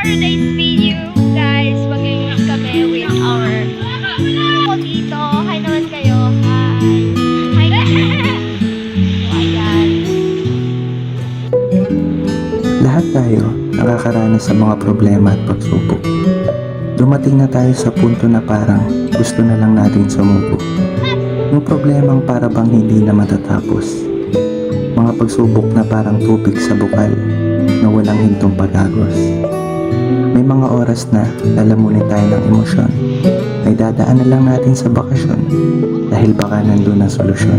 today's video, guys, mag-iis kami with our ako dito. Hi naman kayo. Hi. Hi. So, ayan. Lahat tayo nakakaranas sa mga problema at pagsubok. Dumating na tayo sa punto na parang gusto na lang natin sumuko. Yung problemang para bang hindi na matatapos. Mga pagsubok na parang tubig sa bukal na walang hintong pagagos. May mga oras na lalamunin tayo ng emosyon. Ay dadaan na lang natin sa bakasyon dahil baka nandun ang solusyon.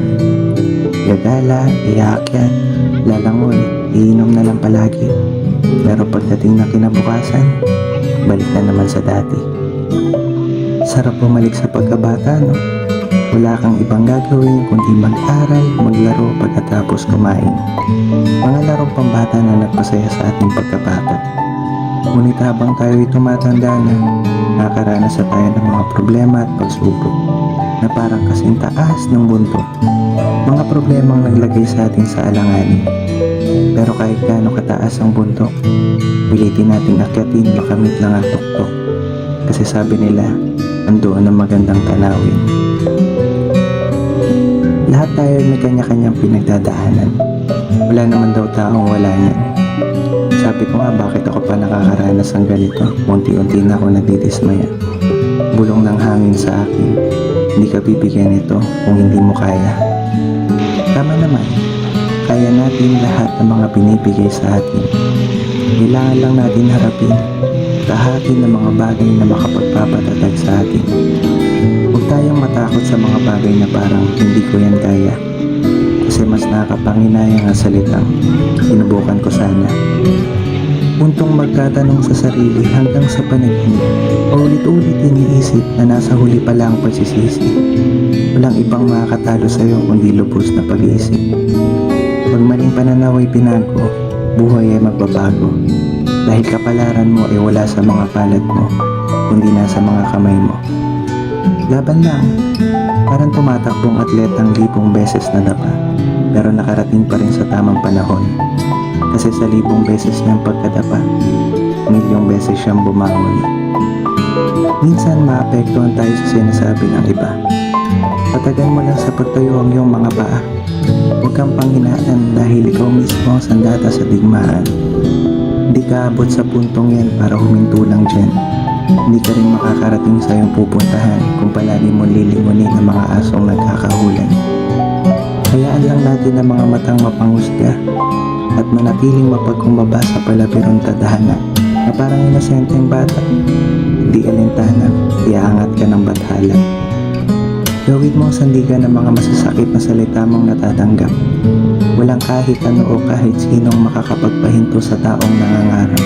Gagala, iyaakyan, lalangoy, iinom na lang palagi. Pero pagdating ng kinabukasan, balik na naman sa dati. Sarap bumalik sa pagkabata, no? Wala kang ibang gagawin kundi mag-aral, maglaro pagkatapos kumain. Mga larong pambata na nagpasaya sa ating pagkabata. Ngunit habang tayo'y tumatanda na, nakakaranas na tayo ng mga problema at pagsubok na parang kasing taas ng bundok. Mga problemang naglagay sa atin sa alanganin. Pero kahit gaano kataas ang bundok, pilitin natin akyatin makamit lang ang tuktok. Kasi sabi nila, andoon ang magandang tanawin. Lahat tayo may kanya-kanyang pinagdadaanan. Wala naman daw taong wala niyan. Sabi ko nga, bakit ako pa nakakaranas ng ganito? Unti-unti na ako nagdidismaya. Bulong ng hangin sa akin. Hindi ka bibigyan nito kung hindi mo kaya. Tama naman. Kaya natin lahat ng mga binibigay sa atin. Kailangan lang natin harapin lahatin ng mga bagay na makapagpapatatag sa atin. Huwag tayong matakot sa mga bagay na parang hindi ko yan kaya. Kasi mas nakakapanginayang ang salitang sinubukan ko sana. Puntong magtatanong sa sarili hanggang sa panaginip. Paulit-ulit iniisip na nasa huli pala ang pagsisisi. Walang ibang makakatalo sa'yo kundi lubos na pag-iisip. Pag maling pananaw ay binago, buhay ay magbabago. Dahil kapalaran mo ay wala sa mga palad mo, kundi nasa mga kamay mo. Laban lang, parang tumatakbong atletang libong beses na dapa, pero nakarating pa rin sa tamang panahon. Kasi sa libong beses niyang pagkadapa, milyong beses siyang bumangon. Minsan maapektuhan tayo sa sinasabi ng iba. Patagan mo lang sa pagtayo ang iyong mga paa. Huwag kang panghinaan dahil ikaw mismo ang sandata sa digmaan. Hindi ka abot sa puntong yan para huminto lang dyan. Hindi ka rin makakarating sa iyong pupuntahan kung palagi mo lilingunin ang mga asong nagkakahulan. Hayaan lang natin ang mga matang mapanghusga at manatiling mapagkumbaba sa palabirong tadhana na parang inosenteng bata. Hindi alintana, iaangat ka ng bathala. Gawin mo sandigan ng mga masasakit na salita mong natatanggap. Walang kahit ano o kahit sinong makakapagpahinto sa taong nangangarap.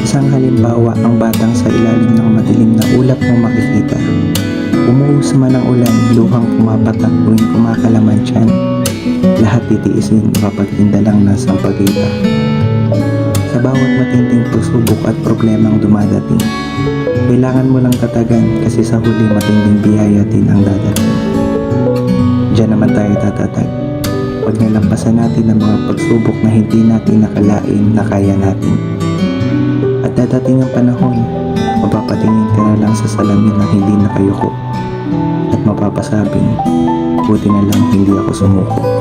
Isang halimbawa ang batang sa ilalim ng madilim na ulap mong makikita. Umuus man ang ulan, luhang pumapatak tuwing kumakalaman tiyan. Lahat titiisin kapag hindalang nasang pagkita. Sa bawat matinding pagsubok at problemang dumadating, kailangan mo lang tatagan kasi sa huli matinding biyaya din ang dadating. Diyan naman tayo tatatag. Pag nalampasan natin ang mga pagsubok na hindi natin nakalain na kaya natin. At dadating ang panahon, mapapatingin ka na lang sa salamin na hindi nakayuko. At mapapasabing, buti na lang hindi ako sumuko.